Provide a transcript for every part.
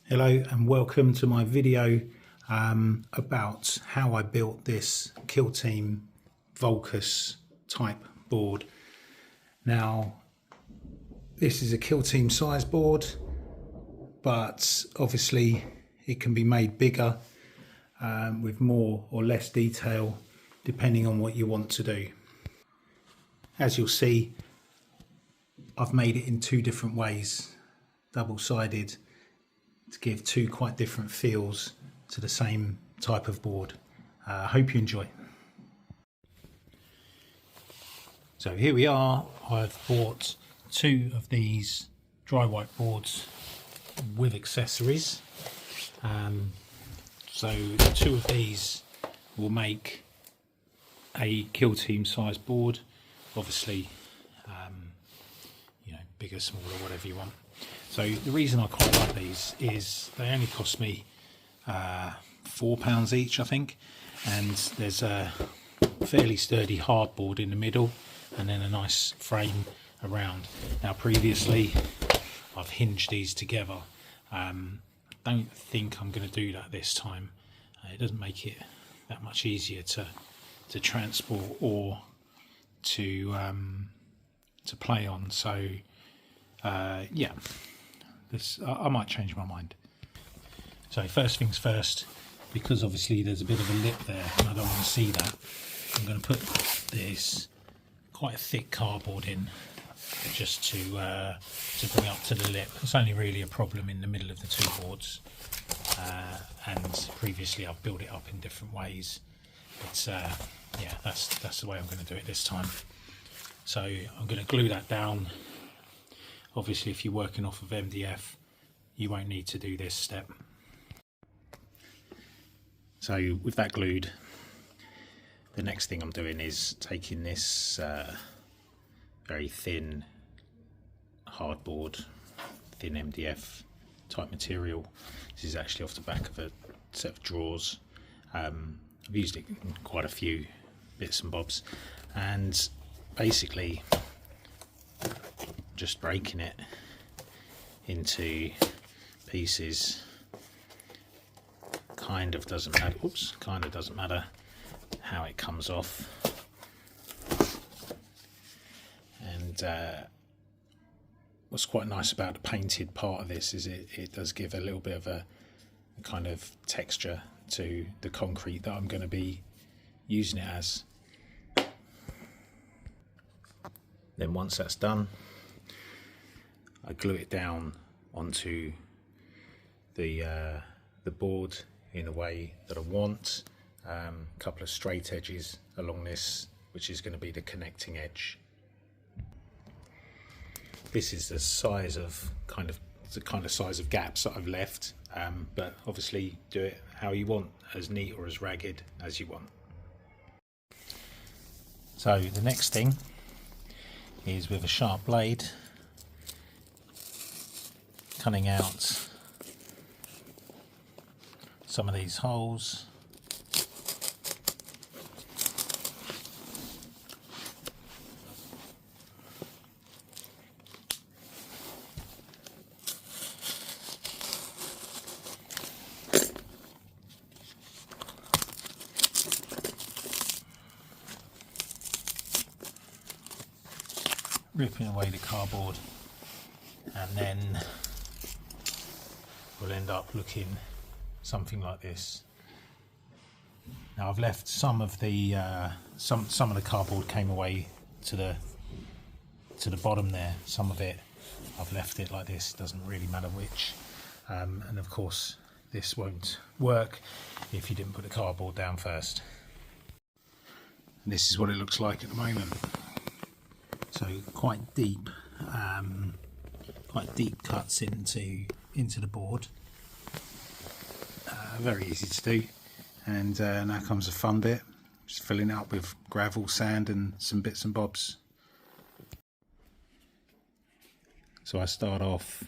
Hello and welcome to my video about how I built this Killteam Volkus type board. Now this is a Killteam size board, but obviously it can be made bigger with more or less detail depending on what you want to do. As you'll see, I've made it in two different ways, double-sided, to give two quite different feels to the same type of board. I hope you enjoy. So here we are. I've bought two of these dry white boards with accessories. So the two of these will make a Killteam size board. Obviously, you know, bigger, smaller, whatever you want. So the reason I quite like these is they only cost me £4 each, I think, and there's a fairly sturdy hardboard in the middle and then a nice frame around. Now previously I've hinged these together. Don't think I'm going to do that this time. It doesn't make it that much easier to transport or to play on. So yeah. I might change my mind. So first things first, because obviously there's a bit of a lip there and I don't want to see that, I'm going to put this quite a thick cardboard in just to bring up to the lip. It's only really a problem in the middle of the two boards, and previously I've built it up in different ways, but yeah, that's the way I'm going to do it this time. So I'm going to glue that down. Obviously, if you're working off of MDF, you won't need to do this step. So with that glued, the next thing I'm doing is taking this very thin hardboard, thin MDF type material. This is actually off the back of a set of drawers. I've used it in quite a few bits and bobs, and basically just breaking it into pieces. Kind of doesn't matter how it comes off. And what's quite nice about the painted part of this is it does give a little bit of a kind of texture to the concrete that I'm going to be using it as. Then once that's done, I glue it down onto the board in a way that I want. A couple of straight edges along this, which is going to be the connecting edge. This is the size of the kind of size of gaps that I've left, but obviously do it how you want, as neat or as ragged as you want. So the next thing is with a sharp blade, cutting out some of these holes. Ripping away the cardboard, and then will end up looking something like this. Now I've left some of the some of the cardboard came away to the bottom there. Some of it I've left it like this. Doesn't really matter which, and of course this won't work if you didn't put the cardboard down first. And this is what it looks like at the moment. So quite deep cuts into the board. Very easy to do, and now comes the fun bit, just filling it up with gravel, sand and some bits and bobs. So I start off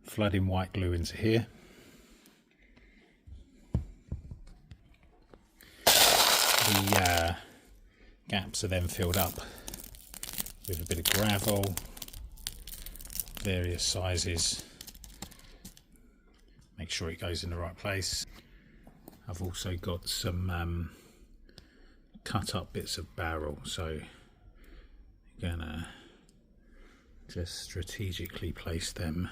flooding white glue into here. The gaps are then filled up with a bit of gravel, various sizes. Make sure it goes in the right place. I've also got some cut up bits of barrel, so I'm gonna just strategically place them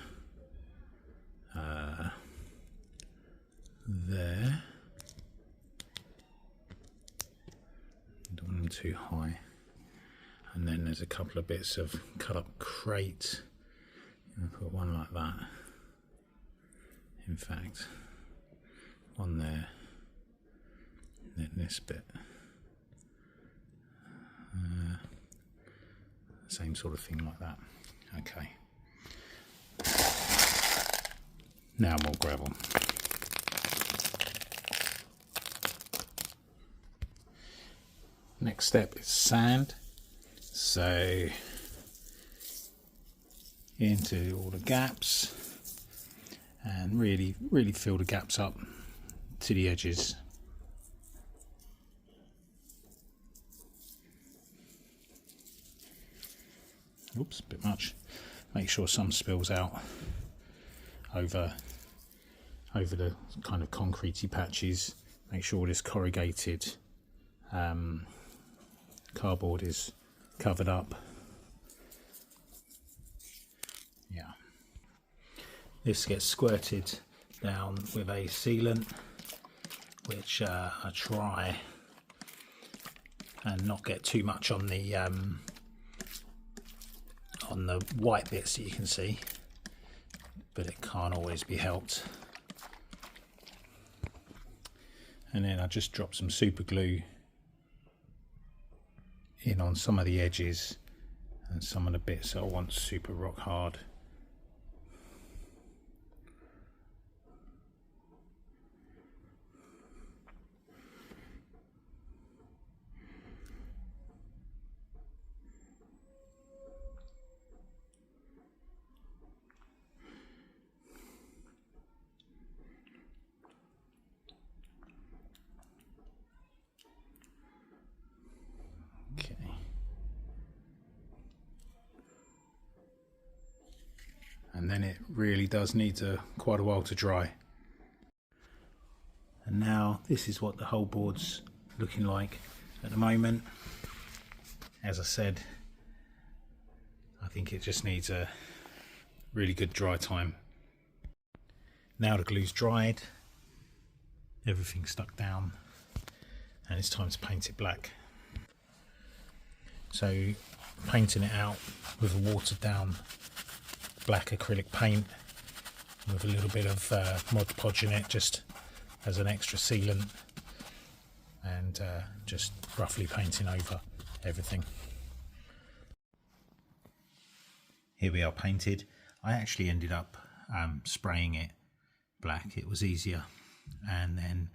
there. Don't want them too high. And then there's a couple of bits of cut up crate. I'll put one like that. In fact, one there. And then this bit. Same sort of thing like that. Okay. Now more gravel. Next step is sand. So into all the gaps and really fill the gaps up to the edges. Oops, a bit much. Make sure some spills out over the kind of concretey patches. Make sure this corrugated cardboard is covered up. Yeah. This gets squirted down with a sealant, which I try and not get too much on the white bits that you can see, but it can't always be helped. And then I just drop some super glue in on some of the edges and some of the bits that I want super rock hard. And then it really does need quite a while to dry. And now this is what the whole board's looking like at the moment. As I said, I think it just needs a really good dry time. Now the glue's dried, everything's stuck down, and it's time to paint it black. So painting it out with a watered down black acrylic paint with a little bit of Mod Podge in it, just as an extra sealant, and just roughly painting over everything. Here we are painted. I actually ended up spraying it black. It was easier, and then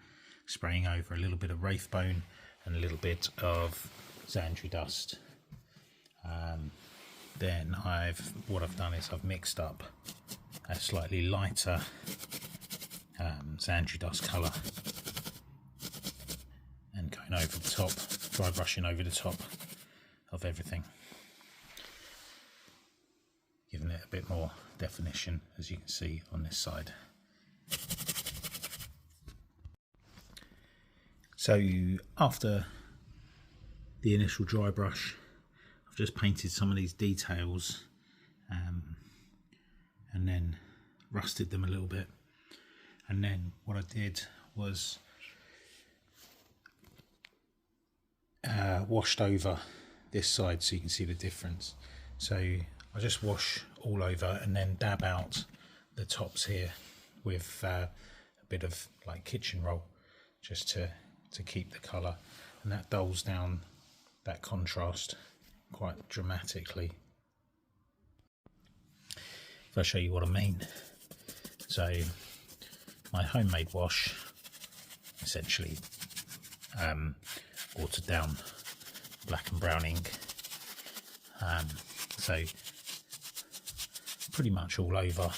spraying over a little bit of Wraithbone and a little bit of Xandri dust. Then what I've done is I've mixed up a slightly lighter Xandri dust colour and going over the top, dry brushing over the top of everything, giving it a bit more definition, as you can see on this side. So after the initial dry brush, I've just painted some of these details and then rusted them a little bit, and then what I did was washed over this side so you can see the difference. So I just wash all over and then dab out the tops here with a bit of like kitchen roll, just to keep the colour, and that dulls down that contrast quite dramatically. If I show you what I mean, so my homemade wash, essentially watered down black and brown ink, so pretty much all over,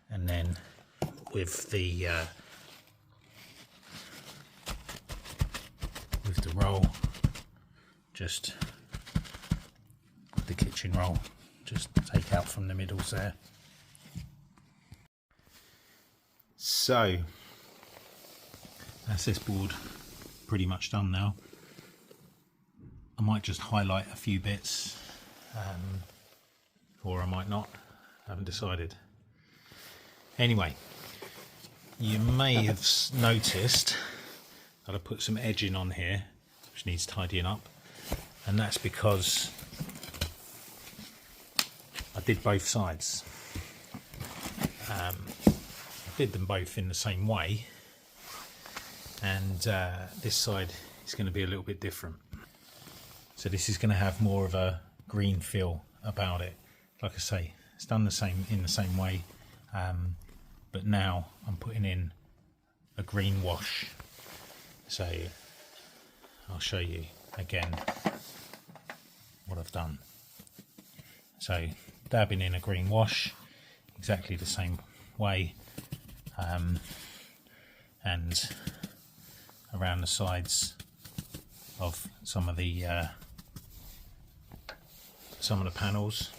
and then with the roll, just the kitchen roll, just take out from the middles there. So that's this board pretty much done now. I might just highlight a few bits, or I might not, I haven't decided. Anyway, you may have noticed that I put some edging on here which needs tidying up, and that's because I did both sides. I did them both in the same way, and this side is going to be a little bit different. So this is going to have more of a green feel about it. Like I say, it's done the same in the same way, but now I'm putting in a green wash. So I'll show you again what I've done. So dabbing in a green wash, exactly the same way, and around the sides of some of the panels.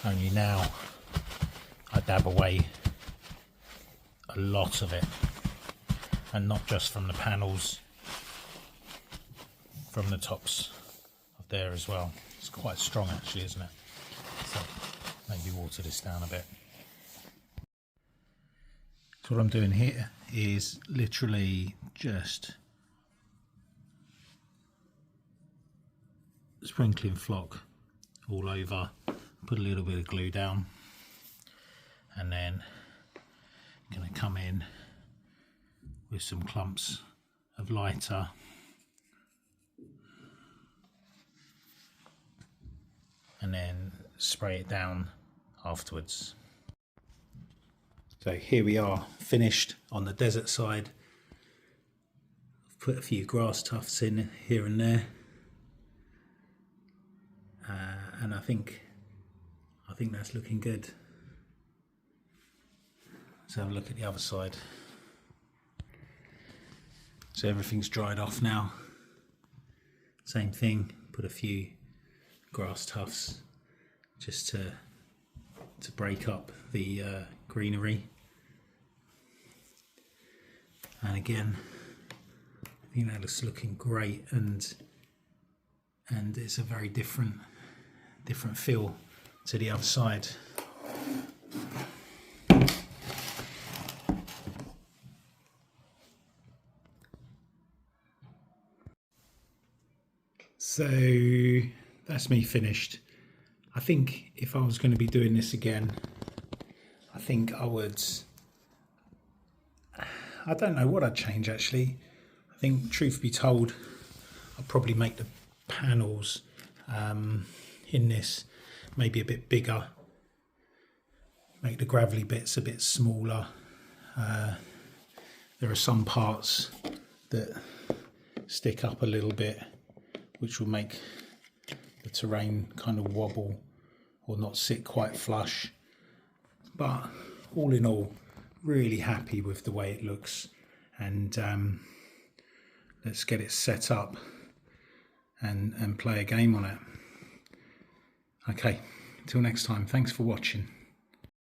Only now I dab away a lot of it, and not just from the panels, from the tops of there as well. It's quite strong actually, isn't it? So maybe water this down a bit. So what I'm doing here is literally just sprinkling flock all over, put a little bit of glue down, and then I'm going to come in with some clumps of lighter, and then spray it down afterwards. So here we are, finished on the desert side. I've put a few grass tufts in here and there, and I think that's looking good. Let's have a look at the other side. So everything's dried off now. Same thing, put a few grass tufts just to break up the greenery. And again, I think that looks looking great, and it's a very different feel to the other side. So that's me finished. I think if I was going to be doing this again, I think I don't know what I'd change actually. I think, truth be told, I'd probably make the panels in this maybe a bit bigger, make the gravelly bits a bit smaller. There are some parts that stick up a little bit, which will make the terrain kind of wobble or not sit quite flush. But all in all, really happy with the way it looks, and let's get it set up and play a game on it. Okay, until next time, thanks for watching.